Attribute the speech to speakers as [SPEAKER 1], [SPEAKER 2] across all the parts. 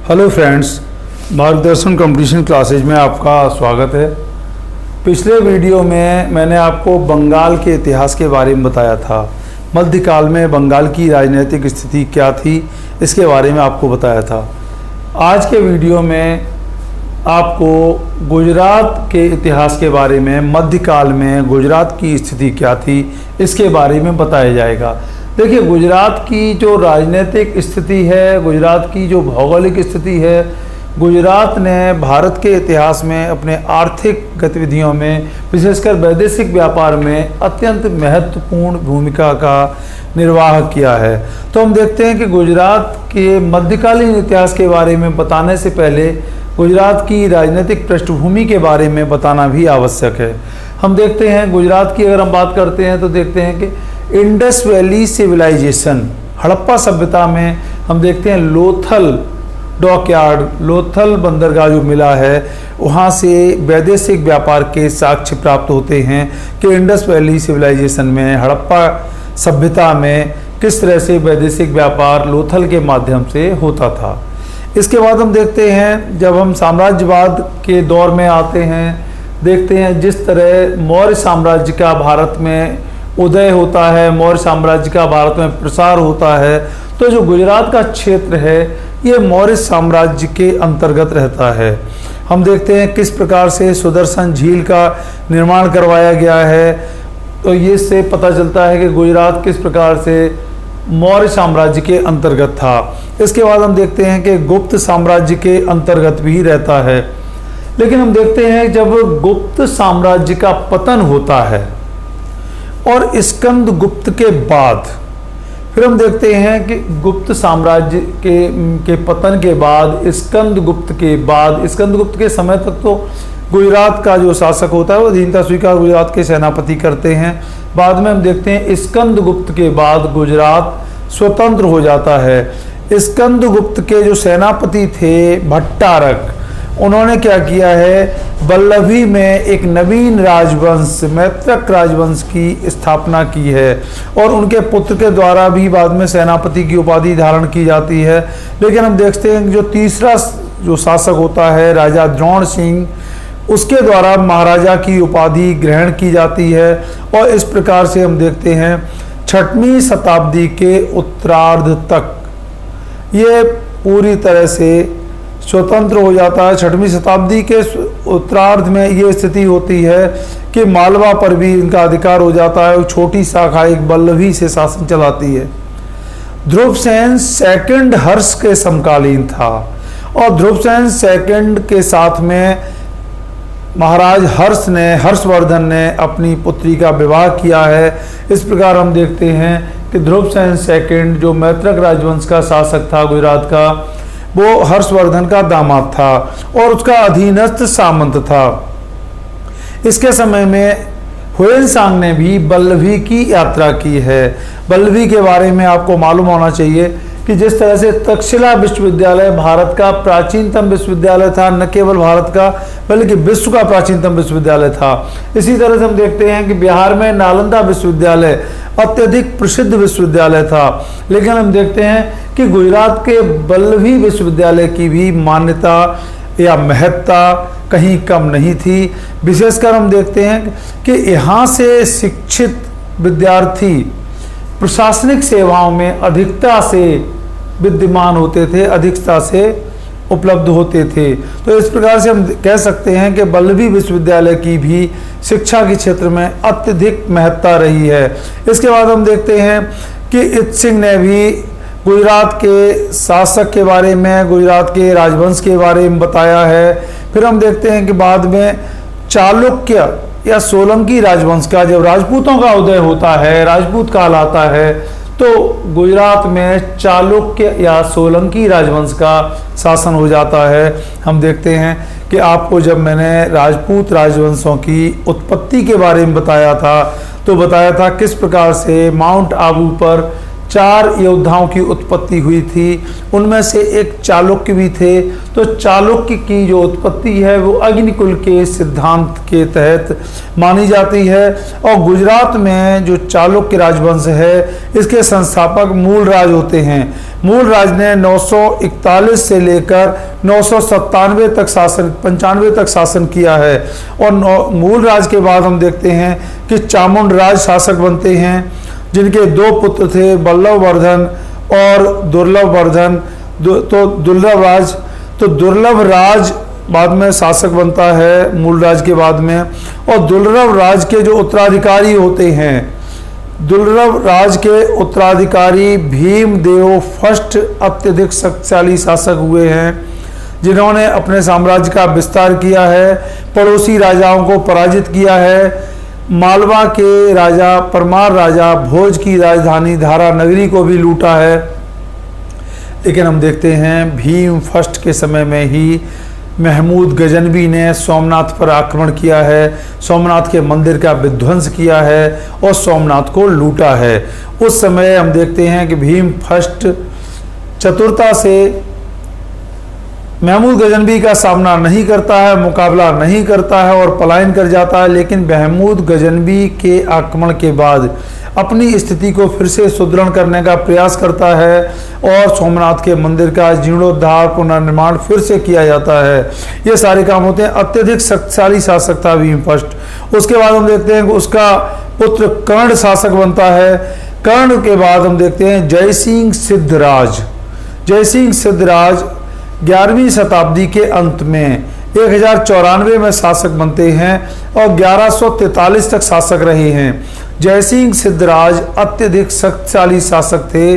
[SPEAKER 1] Hello friends, मार्गदर्शन competition classes में आपका स्वागत है। पिछले वीडियो में मैंने आपको बंगाल के इतिहास के बारे में बताया था। मध्यकाल में बंगाल की राजनीतिक स्थिति क्या थी, इसके बारे में आपको बताया था। आज के वीडियो में आपको गुजरात के इतिहास के बारे में, मध्यकाल में गुजरात की स्थिति क्या थी, इसके बारे में बताया जाएगा। देखिए, गुजरात की जो राजनीतिक स्थिति है, गुजरात की जो भौगोलिक स्थिति है, गुजरात ने भारत के इतिहास में अपने आर्थिक गतिविधियों में, विशेषकर वैदेशिक व्यापार में अत्यंत महत्वपूर्ण भूमिका का निर्वाह किया है। तो हम देखते हैं कि गुजरात के मध्यकालीन इतिहास के बारे में बताने से पहले गुजरात की राजनीतिक पृष्ठभूमि के बारे में बताना भी आवश्यक है। हम देखते हैं गुजरात की अगर हम बात करते हैं तो देखते हैं कि इंडस वैली सिविलाइजेशन, हड़प्पा सभ्यता में हम देखते हैं लोथल डॉकयार्ड, लोथल बंदरगाह जो मिला है, वहाँ से वैदेशिक व्यापार के साक्ष्य प्राप्त होते हैं कि इंडस वैली सिविलाइजेशन में, हड़प्पा सभ्यता में किस तरह से वैदेशिक व्यापार लोथल के माध्यम से होता था। इसके बाद हम देखते हैं, जब हम साम्राज्यवाद के दौर में आते हैं, देखते हैं जिस तरह मौर्य साम्राज्य का भारत में उदय होता है, मौर्य साम्राज्य का भारत में प्रसार होता है, तो जो गुजरात का क्षेत्र है ये मौर्य साम्राज्य के अंतर्गत रहता है। हम देखते हैं किस प्रकार से सुदर्शन झील का निर्माण करवाया गया है, तो ये से पता चलता है कि गुजरात किस प्रकार से मौर्य साम्राज्य के अंतर्गत था। इसके बाद हम देखते हैं कि गुप्त साम्राज्य के अंतर्गत भी रहता है। लेकिन हम देखते हैं जब गुप्त साम्राज्य का पतन होता है और स्कंदगुप्त के बाद, फिर हम देखते हैं कि गुप्त साम्राज्य के पतन के बाद, स्कंदगुप्त के समय तक तो गुजरात का जो शासक होता है वो अधीनता स्वीकार गुजरात के सेनापति करते हैं। बाद में हम देखते हैं स्कंदगुप्त के बाद गुजरात स्वतंत्र हो जाता है। स्कंदगुप्त के जो सेनापति थे भट्टारक, उन्होंने क्या किया है, वल्लभी में एक नवीन राजवंश, मैत्रक राजवंश की स्थापना की है और उनके पुत्र के द्वारा भी बाद में सेनापति की उपाधि धारण की जाती है। लेकिन हम देखते हैं कि जो तीसरा जो शासक होता है राजा द्रोण सिंह, उसके द्वारा महाराजा की उपाधि ग्रहण की जाती है। और इस प्रकार से हम देखते हैं 6वीं शताब्दी के उत्तरार्ध तक ये पूरी तरह से स्वतंत्र हो जाता है। 6वीं शताब्दी के उत्तरार्ध में ये स्थिति होती है कि मालवा पर भी इनका अधिकार हो जाता है। छोटी शाखा एक वल्लभी से शासन चलाती है। ध्रुवसेन सेकंड हर्ष के समकालीन था और ध्रुवसेन सेकंड के साथ में महाराज हर्षवर्धन ने अपनी पुत्री का विवाह किया है। इस प्रकार हम देखते हैं कि ध्रुवसेन सेकंड जो मैत्रक राजवंश का शासक था गुजरात का, वो हर्षवर्धन का दामाद था और उसका अधीनस्थ सामंत था। इसके समय में हुएनसांग ने भी वल्लभी की यात्रा की है। वल्लभी के बारे में आपको मालूम होना चाहिए कि जिस तरह से तक्षशिला विश्वविद्यालय भारत का प्राचीनतम विश्वविद्यालय था, न केवल भारत का बल्कि विश्व का प्राचीनतम विश्वविद्यालय था, इसी तरह से हम देखते हैं कि बिहार में नालंदा विश्वविद्यालय अत्यधिक प्रसिद्ध विश्वविद्यालय था। लेकिन हम देखते हैं कि गुजरात के वल्लभी विश्वविद्यालय की भी मान्यता या महत्ता कहीं कम नहीं थी। विशेषकर हम देखते हैं कि यहाँ से शिक्षित विद्यार्थी प्रशासनिक सेवाओं में अधिकता से विद्यमान होते थे, अधिकता से उपलब्ध होते थे। तो इस प्रकार से हम कह सकते हैं कि वल्लभी विश्वविद्यालय की भी शिक्षा के क्षेत्र में अत्यधिक महत्ता रही है। इसके बाद हम देखते हैं कि इत सिंह ने भी गुजरात के शासक के बारे में, गुजरात के राजवंश के बारे में बताया है। फिर हम देखते हैं कि बाद में चालुक्य या सोलंकी राजवंश का, जब राजपूतों का उदय होता है, राजपूत काल आता है, तो गुजरात में चालुक्य या सोलंकी राजवंश का शासन हो जाता है। हम देखते हैं कि आपको जब मैंने राजपूत राजवंशों की उत्पत्ति के बारे में बताया था, तो बताया था किस प्रकार से माउंट आबू पर 4 योद्धाओं की उत्पत्ति हुई थी, उनमें से एक चालुक्य भी थे। तो चालुक्य की जो उत्पत्ति है वो अग्निकुल के सिद्धांत के तहत मानी जाती है। और गुजरात में जो चालुक्य राजवंश है इसके संस्थापक मूलराज होते हैं। मूलराज ने 941 से लेकर 997 तक 95 तक शासन किया है। और मूलराज के बाद हम देखते हैं कि चामुंडराज शासक बनते हैं, जिनके 2 पुत्र थे, बल्लभवर्धन और दुर्लभवर्धन। तो दुर्लभ राज बाद में शासक बनता है मूलराज के बाद में। और दुर्लभ राज के जो उत्तराधिकारी होते हैं, दुर्लभ राज के उत्तराधिकारी भीमदेव फर्स्ट अत्यधिक शक्तिशाली शासक हुए हैं, जिन्होंने अपने साम्राज्य का विस्तार किया है, पड़ोसी राजाओं को पराजित किया है। मालवा के राजा परमार राजा भोज की राजधानी धारा नगरी को भी लूटा है। लेकिन हम देखते हैं भीम फर्स्ट के समय में ही महमूद गजनवी ने सोमनाथ पर आक्रमण किया है, सोमनाथ के मंदिर का विध्वंस किया है और सोमनाथ को लूटा है। उस समय हम देखते हैं कि भीम फर्स्ट चतुरता से महमूद गजनवी का सामना नहीं करता है, मुकाबला नहीं करता है और पलायन कर जाता है। लेकिन महमूद गजनवी के आक्रमण के बाद अपनी स्थिति को फिर से सुदृढ़ करने का प्रयास करता है और सोमनाथ के मंदिर का जीर्णोद्धार पुनर्निर्माण फिर से किया जाता है। ये सारे काम होते हैं। अत्यधिक शक्तिशाली शासक था भीम फर्स्ट। उसके बाद हम देखते हैं कि उसका पुत्र कर्ण शासक बनता है। कर्ण के बाद हम देखते हैं जयसिंह सिद्धराज। जयसिंह सिद्धराज 11वीं शताब्दी के अंत में 1094 में शासक बनते हैं और 1143 तक शासक रहे हैं। जयसिंह सिद्धराज अत्यधिक शक्तिशाली शासक थे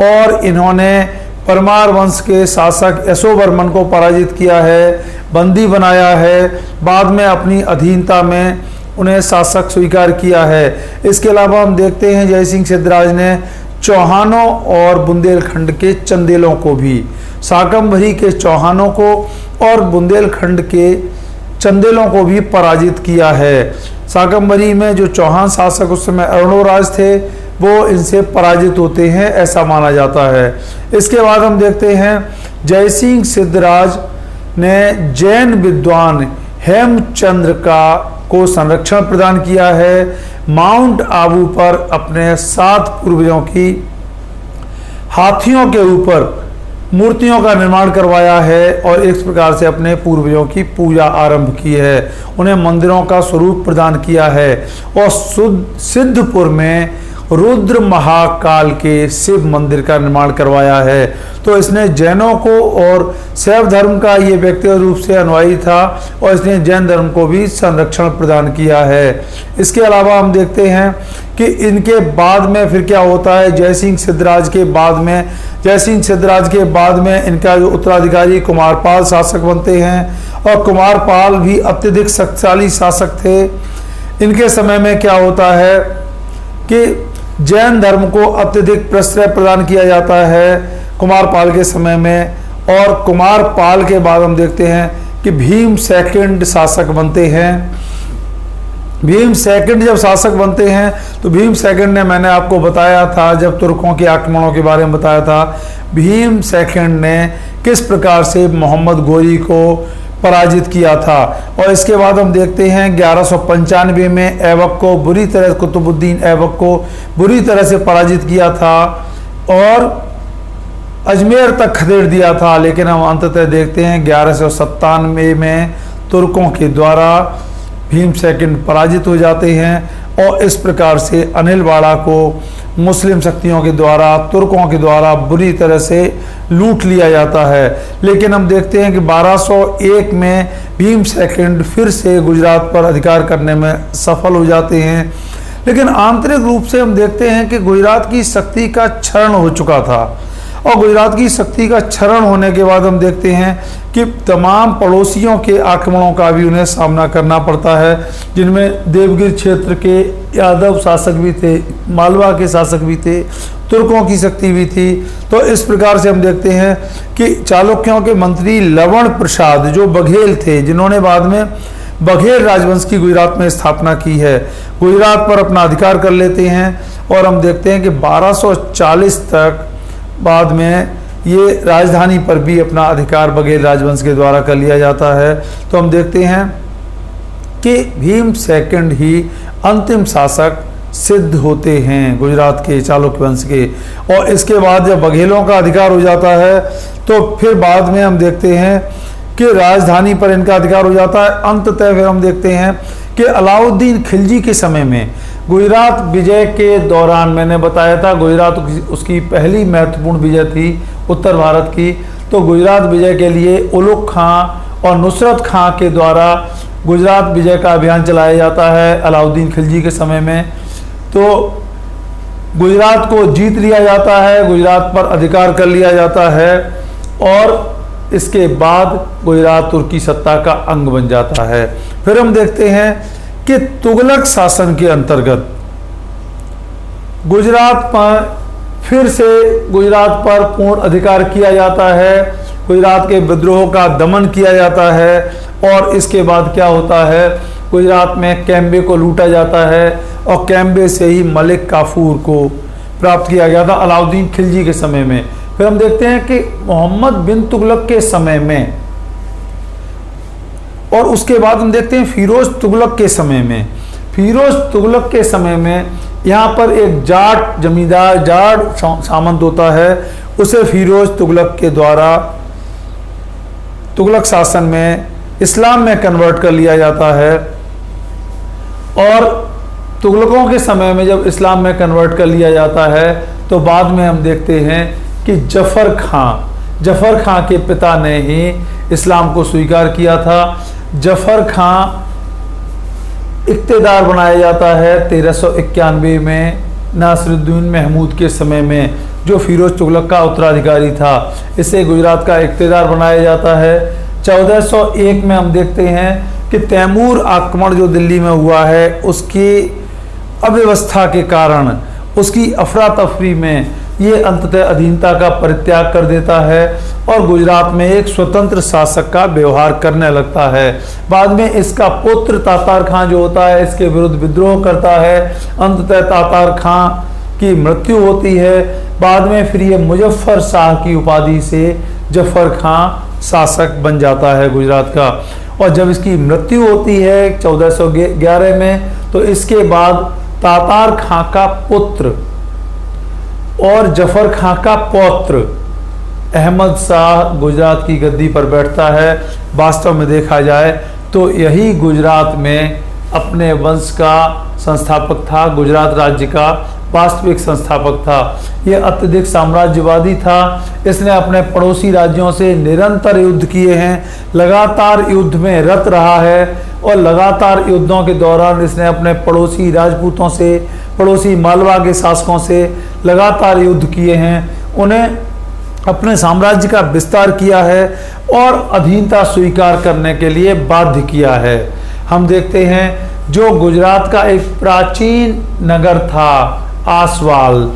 [SPEAKER 1] और इन्होंने परमार वंश के शासक यशोवर्मन को पराजित किया है, बंदी बनाया है, बाद में अपनी अधीनता में उन्हें शासक स्वीकार किया है। इसके अलावा हम देखते हैं जयसिंह सिद्धराज ने चौहानों और बुंदेलखंड के चंदेलों को भी, शाकंभरी के चौहानों को और बुंदेलखंड के चंदेलों को भी पराजित किया है। शाकंभरी में जो चौहान शासक उस समय अरुणोराज थे वो इनसे पराजित होते हैं, ऐसा माना जाता है। इसके बाद हम देखते हैं जयसिंह सिद्धराज ने जैन विद्वान हेमचंद्र को संरक्षण प्रदान किया है। माउंट आबू पर अपने 7 पूर्वजों की हाथियों के ऊपर मूर्तियों का निर्माण करवाया है और इस प्रकार से अपने पूर्वजों की पूजा आरंभ की है, उन्हें मंदिरों का स्वरूप प्रदान किया है। और सिद्धपुर में रुद्र महाकाल के शिव मंदिर का निर्माण करवाया है। तो इसने जैनों को और शैव धर्म का ये व्यक्तिगत रूप से अनुयायी था और इसने जैन धर्म को भी संरक्षण प्रदान किया है। इसके अलावा हम देखते हैं कि इनके बाद में फिर क्या होता है। जयसिंह सिद्धराज के बाद में इनका जो उत्तराधिकारी कुमारपाल शासक बनते हैं और कुमारपाल भी अत्यधिक शक्तिशाली शासक थे। इनके समय में क्या होता है कि जैन धर्म को अत्यधिक प्रश्रय प्रदान किया जाता है कुमारपाल के समय में। और कुमारपाल के बाद हम देखते हैं कि भीम सेकंड शासक बनते हैं। भीम सेकंड जब शासक बनते हैं तो भीम सेकंड ने, मैंने आपको बताया था जब तुर्कों के आक्रमणों के बारे में बताया था, भीम सेकंड ने किस प्रकार से मोहम्मद गोरी को पराजित किया था। और इसके बाद हम देखते हैं 1195 में ऐबक को बुरी तरह, कुतुबुद्दीन ऐबक को बुरी तरह से पराजित किया था और अजमेर तक खदेड़ दिया था। लेकिन हम अंततः देखते हैं 1197 में तुर्कों के द्वारा भीम सेकंड पराजित हो जाते हैं और इस प्रकार से अनिलवाड़ा को मुस्लिम शक्तियों के द्वारा, तुर्कों के द्वारा बुरी तरह से लूट लिया जाता है। लेकिन हम देखते हैं कि 1201 में भीम सेकंड फिर से गुजरात पर अधिकार करने में सफल हो जाते हैं। लेकिन आंतरिक रूप से हम देखते हैं कि गुजरात की शक्ति का क्षरण हो चुका था और गुजरात की शक्ति का क्षरण होने के बाद हम देखते हैं कि तमाम पड़ोसियों के आक्रमणों का भी उन्हें सामना करना पड़ता है, जिनमें देवगिर क्षेत्र के यादव शासक भी थे, मालवा के शासक भी थे, तुर्कों की शक्ति भी थी। तो इस प्रकार से हम देखते हैं कि चालुक्यों के मंत्री लवण प्रसाद जो बघेल थे, जिन्होंने बाद में बघेल राजवंश की गुजरात में स्थापना की है। गुजरात पर अपना अधिकार कर लेते हैं और हम देखते हैं कि 1240 तक बाद में ये राजधानी पर भी अपना अधिकार बघेल राजवंश के द्वारा कर लिया जाता है। तो हम देखते हैं कि भीम सेकंड ही अंतिम शासक सिद्ध होते हैं गुजरात के चालुक्य वंश के। और इसके बाद जब बघेलों का अधिकार हो जाता है तो फिर बाद में हम देखते हैं कि राजधानी पर इनका अधिकार हो जाता है। अंततः फिर हम देखते हैं कि अलाउद्दीन खिलजी के समय में गुजरात विजय के दौरान, मैंने बताया था गुजरात उसकी पहली महत्वपूर्ण विजय थी उत्तर भारत की, तो गुजरात विजय के लिए उलुग खां और नुसरत खां के द्वारा गुजरात विजय का अभियान चलाया जाता है अलाउद्दीन खिलजी के समय में। तो गुजरात को जीत लिया जाता है, गुजरात पर अधिकार कर लिया जाता है और इसके बाद गुजरात तुर्की सत्ता का अंग बन जाता है। फिर हम देखते हैं कि तुगलक शासन के अंतर्गत गुजरात पर फिर से गुजरात पर पूर्ण अधिकार किया जाता है, गुजरात के विद्रोह का दमन किया जाता है और इसके बाद क्या होता है, गुजरात में कैम्बे को लूटा जाता है और कैम्बे से ही मलिक काफूर को प्राप्त किया गया था अलाउद्दीन खिलजी के समय में। फिर हम देखते हैं कि मोहम्मद बिन तुगलक के समय में और उसके बाद हम देखते हैं फिरोज तुगलक के समय में। फिरोज तुगलक के समय में यहाँ पर एक जाट जमींदार, जाट सामंत होता है, उसे फिरोज तुगलक के द्वारा तुगलक शासन में इस्लाम में कन्वर्ट कर लिया जाता है। और तुगलकों के समय में जब इस्लाम में कन्वर्ट कर लिया जाता है तो बाद में हम देखते हैं कि जफर खां के पिता ने ही इस्लाम को स्वीकार किया था। जफर खां इक्तेदार बनाया जाता है 1391 में नासिरुद्दीन महमूद के समय में, जो फिरोज तुगलक का उत्तराधिकारी था। इसे गुजरात का इक्तेदार बनाया जाता है। 1401 में हम देखते हैं कि तैमूर आक्रमण जो दिल्ली में हुआ है उसकी अव्यवस्था के कारण, उसकी अफरा तफरी में ये अंततः अधीनता का परित्याग कर देता है और गुजरात में एक स्वतंत्र शासक का व्यवहार करने लगता है। बाद में इसका पुत्र तातार खां जो होता है इसके विरुद्ध विद्रोह करता है, अंततः तातार खां की मृत्यु होती है। बाद में फिर ये मुजफ्फर शाह की उपाधि से जफर खां शासक बन जाता है गुजरात का। और जब इसकी मृत्यु होती है 1411 में तो इसके बाद तातार खां का पुत्र और जफर खां का पौत्र अहमद शाह गुजरात की गद्दी पर बैठता है। वास्तव में देखा जाए तो यही गुजरात में अपने वंश का संस्थापक था, गुजरात राज्य का वास्तविक संस्थापक था। यह अत्यधिक साम्राज्यवादी था। इसने अपने पड़ोसी राज्यों से निरंतर युद्ध किए हैं, लगातार युद्ध में रत रहा है और लगातार युद्धों के दौरान इसने अपने पड़ोसी राजपूतों से, पड़ोसी मालवा के शासकों से लगातार युद्ध किए हैं, उन्हें अपने साम्राज्य का विस्तार किया है और अधीनता स्वीकार करने के लिए बाध्य किया है। हम देखते हैं जो गुजरात का एक प्राचीन नगर था आसवाल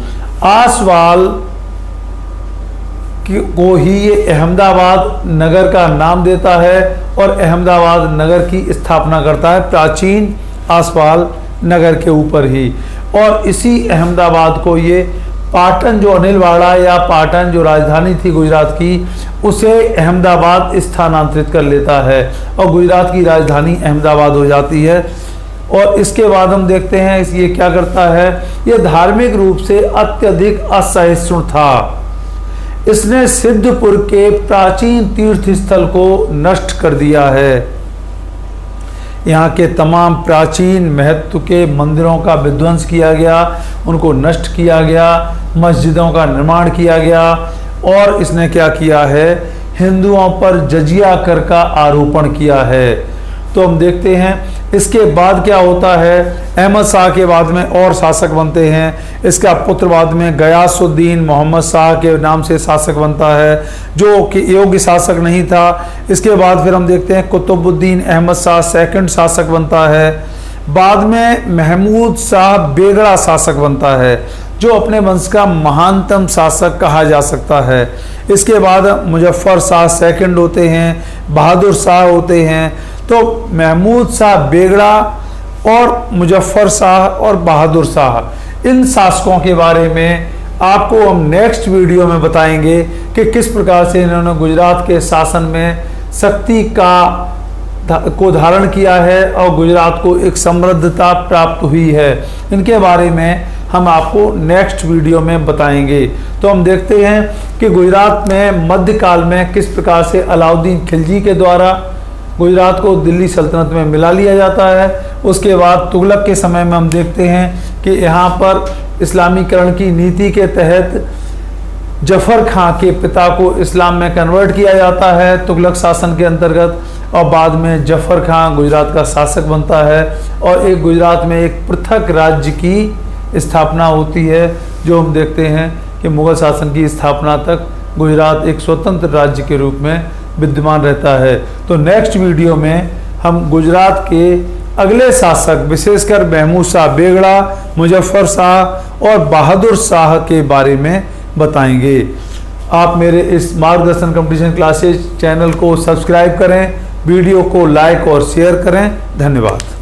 [SPEAKER 1] को ही ये अहमदाबाद नगर का नाम देता है और अहमदाबाद नगर की स्थापना करता है प्राचीन आसवाल नगर के ऊपर ही। और इसी अहमदाबाद को ये पाटन जो अनिलवाड़ा या पाटन जो राजधानी थी गुजरात की, उसे अहमदाबाद स्थानांतरित कर लेता है और गुजरात की राजधानी अहमदाबाद हो जाती है। और इसके बाद हम देखते हैं ये क्या करता है, ये धार्मिक रूप से अत्यधिक असहिष्णु था। इसने सिद्धपुर के प्राचीन तीर्थ स्थल को नष्ट कर दिया है। यहाँ के तमाम प्राचीन महत्व के मंदिरों का विध्वंस किया गया, उनको नष्ट किया गया, मस्जिदों का निर्माण किया गया और इसने क्या किया है, हिंदुओं पर जजिया कर का आरोपण किया है। तो हम देखते हैं इसके बाद क्या होता है, अहमद शाह के बाद में और शासक बनते हैं। इसका पुत्र बाद में गयासुद्दीन मोहम्मद शाह के नाम से शासक बनता है जो कि योग्य शासक नहीं था। इसके बाद फिर हम देखते हैं कुतुबुद्दीन अहमद शाह सेकंड शासक बनता है। बाद में महमूद शाह बेगड़ा शासक बनता है जो अपने वंश का महानतम शासक कहा जा सकता है। इसके बाद मुजफ्फर शाह सेकंड होते हैं, बहादुर शाह होते हैं। तो महमूद शाह बेगड़ा और मुजफ्फर शाह और बहादुर शाह, इन शासकों के बारे में आपको हम नेक्स्ट वीडियो में बताएंगे कि किस प्रकार से इन्होंने गुजरात के शासन में शक्ति को धारण किया है और गुजरात को एक समृद्धता प्राप्त हुई है। इनके बारे में हम आपको नेक्स्ट वीडियो में बताएंगे। तो हम देखते हैं कि गुजरात में मध्यकाल में किस प्रकार से अलाउद्दीन खिलजी के द्वारा गुजरात को दिल्ली सल्तनत में मिला लिया जाता है। उसके बाद तुगलक के समय में हम देखते हैं कि यहाँ पर इस्लामीकरण की नीति के तहत जफर खां के पिता को इस्लाम में कन्वर्ट किया जाता है तुगलक शासन के अंतर्गत, और बाद में जफर खां गुजरात का शासक बनता है और एक गुजरात में एक पृथक राज्य की स्थापना होती है, जो हम देखते हैं कि मुगल शासन की स्थापना तक गुजरात एक स्वतंत्र राज्य के रूप में विद्यमान रहता है। तो नेक्स्ट वीडियो में हम गुजरात के अगले शासक विशेषकर महमूद शाह बेगड़ा, मुजफ्फर शाह और बहादुर शाह के बारे में बताएंगे। आप मेरे इस मार्गदर्शन कंपटीशन क्लासेज चैनल को सब्सक्राइब करें, वीडियो को लाइक और शेयर करें। धन्यवाद।